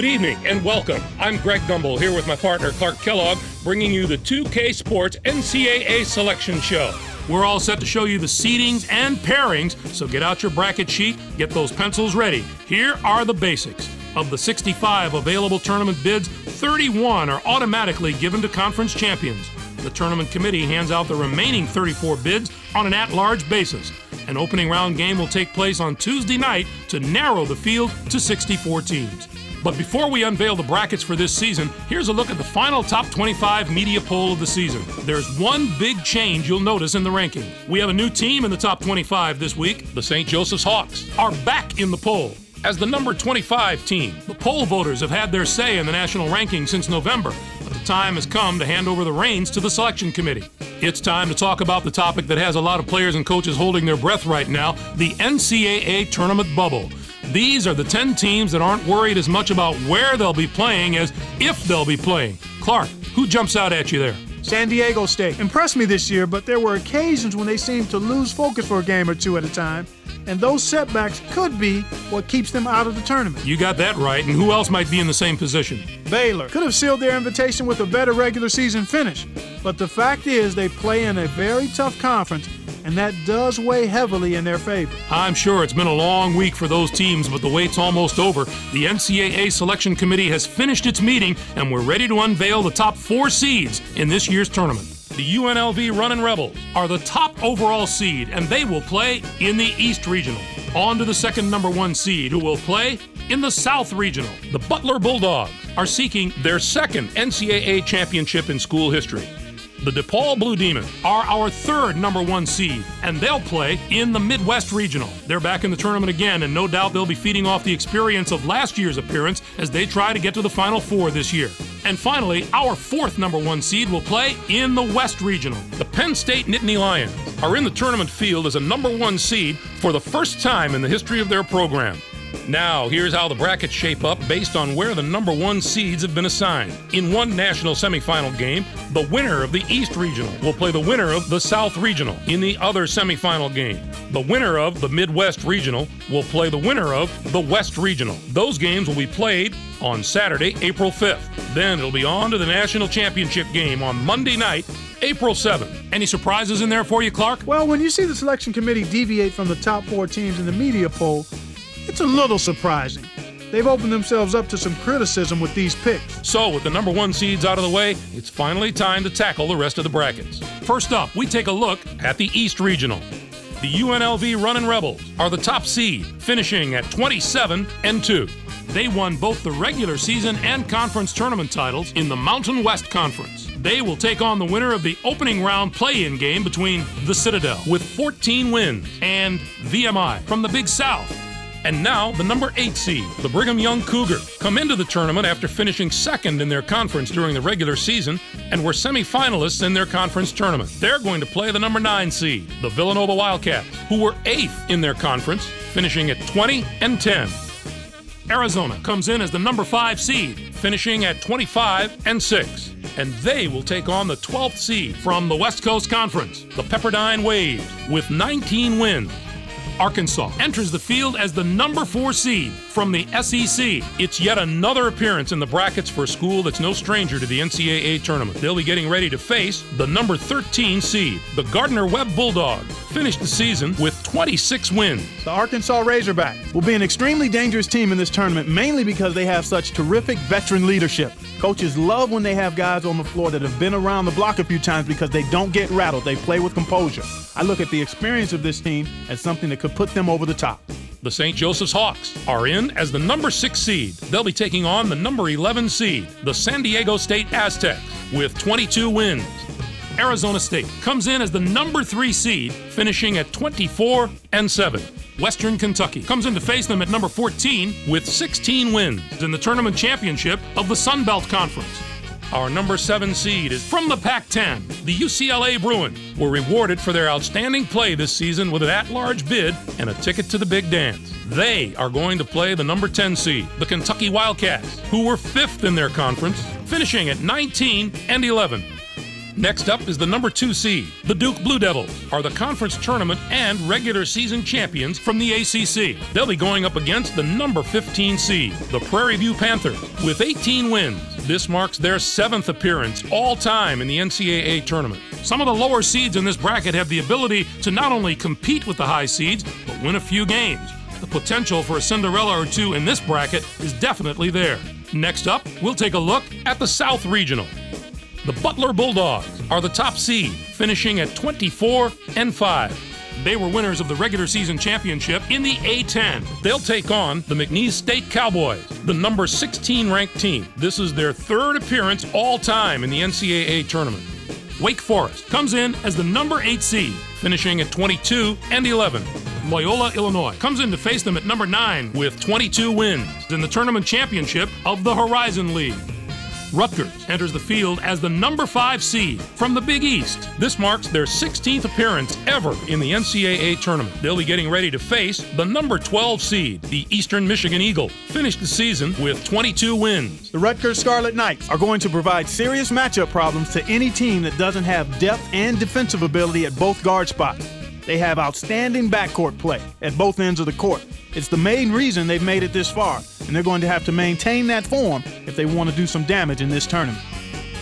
Good evening and welcome. I'm Greg Gumbel here with my partner Clark Kellogg, bringing you the 2K Sports NCAA Selection Show. We're all set to show you the seedings and pairings, so get out your bracket sheet, get those pencils ready. Here are the basics. Of the 65 available tournament bids, 31 are automatically given to conference champions. The tournament committee hands out the remaining 34 bids on an at-large basis. An opening round game will take place on Tuesday night to narrow the field to 64 teams. But before we unveil the brackets for this season, here's a look at the final top 25 media poll of the season. There's one big change you'll notice in the ranking. We have a new team in the top 25 this week. The St. Joseph's Hawks are back in the poll as the number 25 team. The poll voters have had their say in the national ranking since November, but the time has come to hand over the reins to the selection committee. It's time to talk about the topic that has a lot of players and coaches holding their breath right now, the NCAA tournament bubble. These are the 10 teams that aren't worried as much about where they'll be playing as if they'll be playing. Clark, who jumps out at you there? San Diego State impressed me this year, but there were occasions when they seemed to lose focus for a game or two at a time, and those setbacks could be what keeps them out of the tournament. You got that right, and who else might be in the same position? Baylor could have sealed their invitation with a better regular season finish, but the fact is they play in a very tough conference, and that does weigh heavily in their favor. I'm sure it's been a long week for those teams, but the wait's almost over. The NCAA Selection Committee has finished its meeting, and we're ready to unveil the top 4 seeds in this year's tournament. The UNLV Runnin' Rebels are the top overall seed, and they will play in the East Regional. On to the second number 1 seed, who will play in the South Regional. The Butler Bulldogs are seeking their second NCAA championship in school history. The DePaul Blue Demons are our third number 1 seed, and they'll play in the Midwest Regional. They're back in the tournament again, and no doubt they'll be feeding off the experience of last year's appearance as they try to get to the Final Four this year. And finally, our fourth number 1 seed will play in the West Regional. The Penn State Nittany Lions are in the tournament field as a number 1 seed for the first time in the history of their program. Now, here's how the brackets shape up based on where the number 1 seeds have been assigned. In one national semifinal game, the winner of the East Regional will play the winner of the South Regional. In the other semifinal game, the winner of the Midwest Regional will play the winner of the West Regional. Those games will be played on Saturday, April 5th. Then it'll be on to the national championship game on Monday night, April 7th. Any surprises in there for you, Clark? Well, when you see the selection committee deviate from the top 4 teams in the media poll, it's a little surprising. They've opened themselves up to some criticism with these picks. So, with the number 1 seeds out of the way, it's finally time to tackle the rest of the brackets. First up, we take a look at the East Regional. The UNLV Runnin' Rebels are the top seed, finishing at 27-2. They won both the regular season and conference tournament titles in the Mountain West Conference. They will take on the winner of the opening round play-in game between the Citadel, with 14 wins, and VMI from the Big South. And now, the number 8 seed, the Brigham Young Cougars, come into the tournament after finishing second in their conference during the regular season and were semifinalists in their conference tournament. They're going to play the number 9 seed, the Villanova Wildcats, who were 8th in their conference, finishing at 20-10. Arizona comes in as the number 5 seed, finishing at 25-6. And they will take on the 12th seed from the West Coast Conference, the Pepperdine Waves, with 19 wins. Arkansas enters the field as the number 4 seed from the SEC. It's yet another appearance in the brackets for a school that's no stranger to the NCAA tournament. They'll be getting ready to face the number 13 seed. The Gardner-Webb Bulldogs finished the season with 26 wins. The Arkansas Razorbacks will be an extremely dangerous team in this tournament, mainly because they have such terrific veteran leadership. Coaches love when they have guys on the floor that have been around the block a few times because they don't get rattled. They play with composure. I look at the experience of this team as something that could put them over the top. The St. Joseph's Hawks are in as the number 6 seed. They'll be taking on the number 11 seed, the San Diego State Aztecs, with 22 wins. Arizona State comes in as the number 3 seed, finishing at 24-7. Western Kentucky comes in to face them at number 14 with 16 wins in the tournament championship of the Sun Belt Conference. Our number 7 seed is from the Pac-10. The UCLA Bruins were rewarded for their outstanding play this season with an at-large bid and a ticket to the big dance. They are going to play the number 10 seed, the Kentucky Wildcats, who were 5th in their conference, finishing at 19-11. Next up is the number 2 seed. The Duke Blue Devils are the conference tournament and regular season champions from the ACC. They'll be going up against the number 15 seed, the Prairie View Panthers, with 18 wins. This marks their 7th appearance all time in the NCAA tournament. Some of the lower seeds in this bracket have the ability to not only compete with the high seeds, but win a few games. The potential for a Cinderella or two in this bracket is definitely there. Next up, we'll take a look at the South Regional. The Butler Bulldogs are the top seed, finishing at 24-5. They were winners of the regular season championship in the A10. They'll take on the McNeese State Cowboys, the number 16 ranked team. This is their 3rd appearance all time in the NCAA tournament. Wake Forest comes in as the number 8 seed, finishing at 22-11. Loyola, Illinois comes in to face them at number 9 with 22 wins in the tournament championship of the Horizon League. Rutgers enters the field as the number 5 seed from the Big East. This marks their 16th appearance ever in the NCAA tournament. They'll be getting ready to face the number 12 seed, the Eastern Michigan Eagles. Finished the season with 22 wins. The Rutgers Scarlet Knights are going to provide serious matchup problems to any team that doesn't have depth and defensive ability at both guard spots. They have outstanding backcourt play at both ends of the court. It's the main reason they've made it this far, and they're going to have to maintain that form if they want to do some damage in this tournament.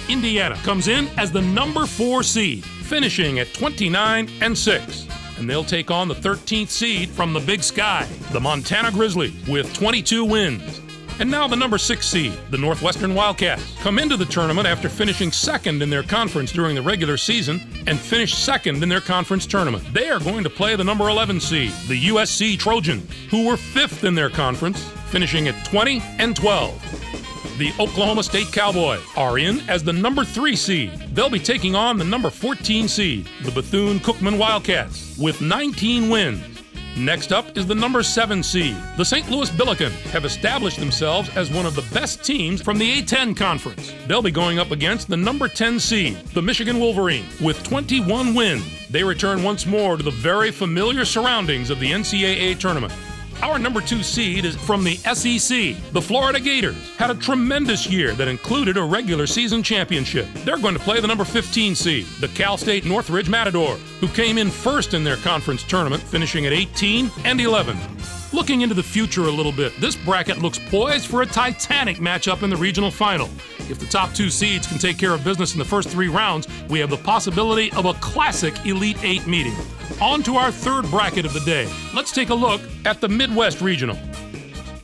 Indiana comes in as the number 4 seed, finishing at 29-6. And they'll take on the 13th seed from the Big Sky, the Montana Grizzlies, with 22 wins. And now the number 6 seed, the Northwestern Wildcats, come into the tournament after finishing 2nd in their conference during the regular season and finished 2nd in their conference tournament. They are going to play the number 11 seed, the USC Trojans, who were 5th in their conference, finishing at 20-12. The Oklahoma State Cowboys are in as the number 3 seed. They'll be taking on the number 14 seed, the Bethune-Cookman Wildcats, with 19 wins. Next up is the number 7 seed. The St. Louis Billikens have established themselves as one of the best teams from the A10 conference. They'll be going up against the number 10 seed, the Michigan Wolverines, with 21 wins. They return once more to the very familiar surroundings of the NCAA tournament. Our number 2 seed is from the SEC. The Florida Gators had a tremendous year that included a regular season championship. They're going to play the number 15 seed, the Cal State Northridge Matadors, who came in 1st in their conference tournament, finishing at 18-11. Looking into the future a little bit, this bracket looks poised for a titanic matchup in the regional final. If the top 2 seeds can take care of business in the first 3 rounds, we have the possibility of a classic Elite 8 meeting. On to our 3rd bracket of the day. Let's take a look at the Midwest Regional.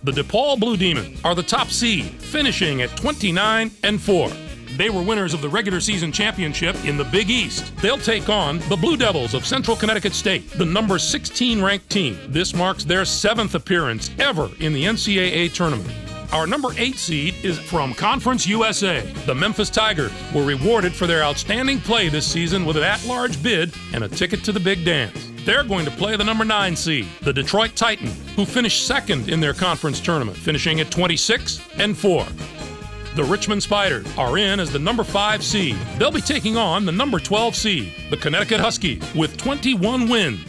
The DePaul Blue Demons are the top seed, finishing at 29-4. They were winners of the regular season championship in the Big East. They'll take on the Blue Devils of Central Connecticut State, the number 16 ranked team. This marks their 7th appearance ever in the NCAA tournament. Our number 8 seed is from Conference USA. The Memphis Tigers were rewarded for their outstanding play this season with an at-large bid and a ticket to the big dance. They're going to play the number 9 seed, the Detroit Titans, who finished 2nd in their conference tournament, finishing at 26-4. The Richmond Spiders are in as the number 5 seed. They'll be taking on the number 12 seed, the Connecticut Huskies, with 21 wins.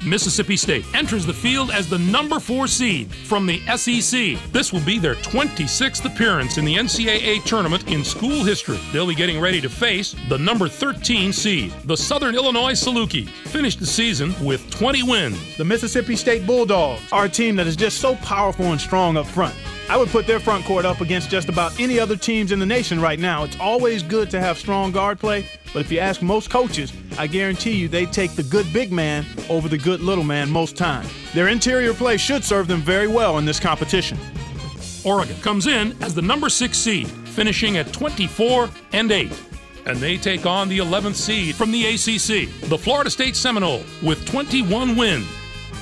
Mississippi State enters the field as the number 4 seed from the SEC. This will be their 26th appearance in the NCAA tournament in school history. They'll be getting ready to face the number 13 seed, the Southern Illinois Salukis. Finished the season with 20 wins. The Mississippi State Bulldogs are a team that is just so powerful and strong up front. I would put their front court up against just about any other teams in the nation right now. It's always good to have strong guard play, but if you ask most coaches, I guarantee you they take the good big man over the good little man most times. Their interior play should serve them very well in this competition. Oregon comes in as the number 6 seed, finishing at 24-8. And they take on the 11th seed from the ACC, the Florida State Seminoles, with 21 wins.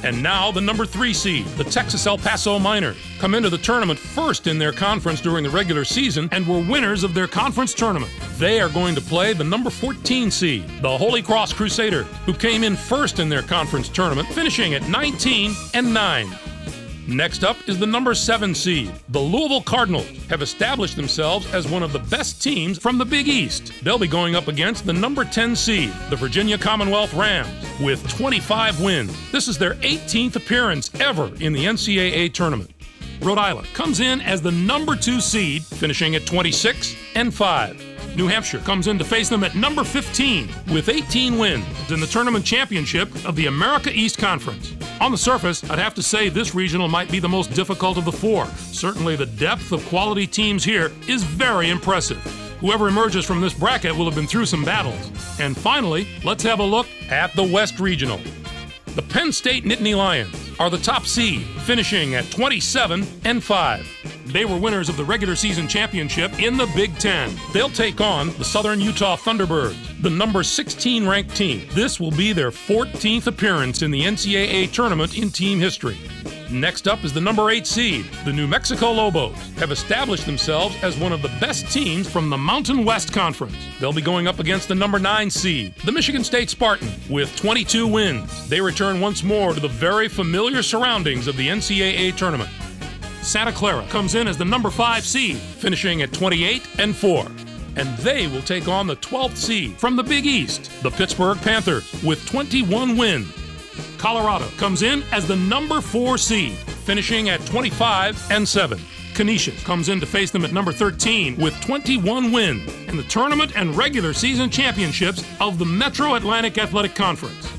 And now the number 3 seed, the Texas El Paso Miners, come into the tournament 1st in their conference during the regular season and were winners of their conference tournament. They are going to play the number 14 seed, the Holy Cross Crusaders, who came in 1st in their conference tournament, finishing at 19-9. Next up is the number 7 seed. The Louisville Cardinals have established themselves as one of the best teams from the Big East. They'll be going up against the number 10 seed, the Virginia Commonwealth Rams, with 25 wins. This is their 18th appearance ever in the NCAA tournament. Rhode Island comes in as the number 2 seed, finishing at 26-5. New Hampshire comes in to face them at number 15 with 18 wins in the tournament championship of the America East Conference. On the surface, I'd have to say this regional might be the most difficult of the four. Certainly the depth of quality teams here is very impressive. Whoever emerges from this bracket will have been through some battles. And finally, let's have a look at the West Regional. The Penn State Nittany Lions are the top seed, finishing at 27-5. They were winners of the regular season championship in the Big Ten. They'll take on the Southern Utah Thunderbirds, the number 16 ranked team. This will be their 14th appearance in the NCAA tournament in team history. Next up is the number 8 seed. The New Mexico Lobos have established themselves as one of the best teams from the Mountain West Conference. They'll be going up against the number 9 seed, the Michigan State Spartan, with 22 wins. They return once more to the very familiar surroundings of the NCAA tournament. Santa Clara comes in as the number 5 seed, finishing at 28-4. And they will take on the 12th seed from the Big East, the Pittsburgh Panthers, with 21 wins. Colorado comes in as the number 4 seed, finishing at 25-7. Canisius comes in to face them at number 13 with 21 wins in the tournament and regular season championships of the Metro Atlantic Athletic Conference.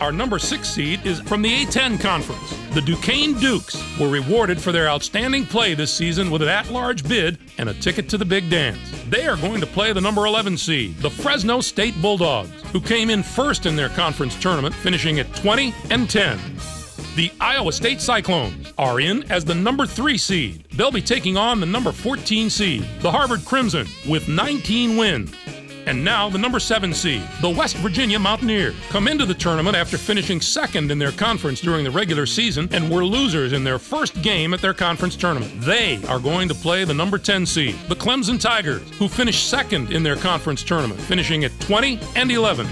Our number 6 seed is from the A10 Conference. The Duquesne Dukes were rewarded for their outstanding play this season with an at-large bid and a ticket to the Big Dance. They are going to play the number 11 seed, the Fresno State Bulldogs, who came in first in their conference tournament, finishing at 20-10. The Iowa State Cyclones are in as the number 3 seed. They'll be taking on the number 14 seed, the Harvard Crimson, with 19 wins. And now the number 7 seed, the West Virginia Mountaineers, come into the tournament after finishing second in their conference during the regular season and were losers in their first game at their conference tournament. They are going to play the number 10 seed, the Clemson Tigers, who finished second in their conference tournament, finishing at 20-11.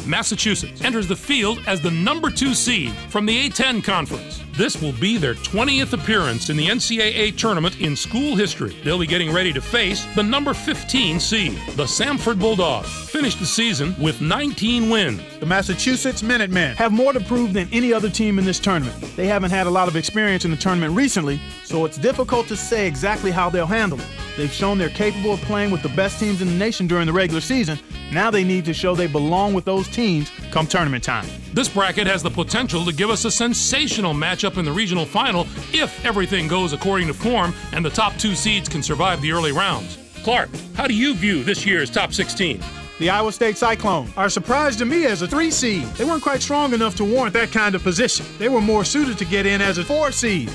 Massachusetts enters the field as the number 2 seed from the A10 Conference. This will be their 20th appearance in the NCAA tournament in school history. They'll be getting ready to face the number 15 seed, the Samford Bulldogs, finished the season with 19 wins. The Massachusetts Minutemen Have more to prove than any other team in this tournament. They haven't had a lot of experience in the tournament recently, so it's difficult to say exactly how they'll handle it. They've shown they're capable of playing with the best teams in the nation during the regular season. Now they need to show they belong with those teams come tournament time. This bracket has the potential to give us a sensational matchup in the regional final if everything goes according to form and the top 2 seeds can survive the early rounds. Clark, how do you view this year's top 16? The Iowa State Cyclones are a surprise to me as a 3 seed. They weren't quite strong enough to warrant that kind of position. They were more suited to get in as a 4 seed.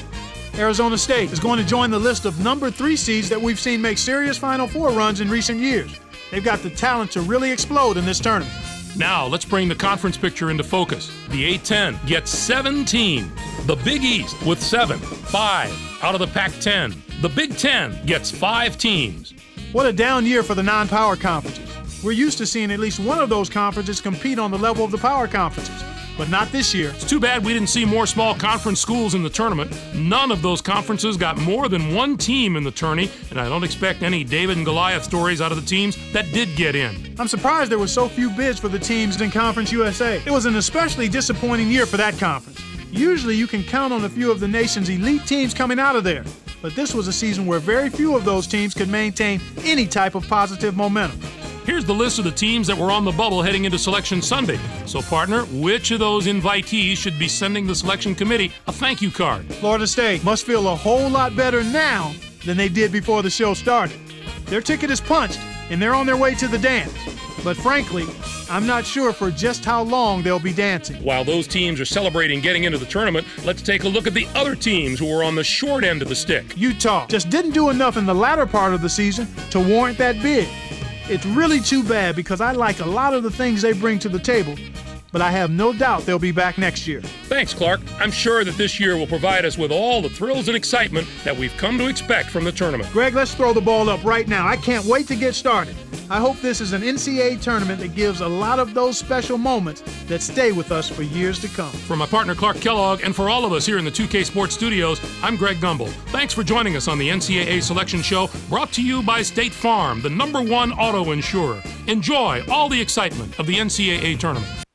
Arizona State is going to join the list of number 3 seeds that we've seen make serious Final Four runs in recent years. They've got the talent to really explode in this tournament. Now, let's bring the conference picture into focus. The A10 gets 7 teams. The Big East with 7, 5 out of the Pac-10. The Big Ten gets 5 teams. What a down year for the non-power conferences. We're used to seeing at least one of those conferences compete on the level of the power conferences, but not this year. It's too bad we didn't see more small conference schools in the tournament. None of those conferences got more than 1 team in the tourney, and I don't expect any David and Goliath stories out of the teams that did get in. I'm surprised there were so few bids for the teams in Conference USA. It was an especially disappointing year for that conference. Usually you can count on a few of the nation's elite teams coming out of there, but this was a season where very few of those teams could maintain any type of positive momentum. Here's the list of the teams that were on the bubble heading into Selection Sunday. So, partner, which of those invitees should be sending the selection committee a thank you card? Florida State must feel a whole lot better now than they did before the show started. Their ticket is punched, and they're on their way to the dance. But frankly, I'm not sure for just how long they'll be dancing. While those teams are celebrating getting into the tournament, let's take a look at the other teams who were on the short end of the stick. Utah just didn't do enough in the latter part of the season to warrant that bid. It's really too bad because I like a lot of the things they bring to the table, but I have no doubt they'll be back next year. Thanks, Clark. I'm sure that this year will provide us with all the thrills and excitement that we've come to expect from the tournament. Greg, let's throw the ball up right now. I can't wait to get started. I hope this is an NCAA tournament that gives a lot of those special moments that stay with us for years to come. For my partner Clark Kellogg and for all of us here in the 2K Sports Studios, I'm Greg Gumbel. Thanks for joining us on the NCAA Selection Show, brought to you by State Farm, the #1 auto insurer. Enjoy all the excitement of the NCAA tournament.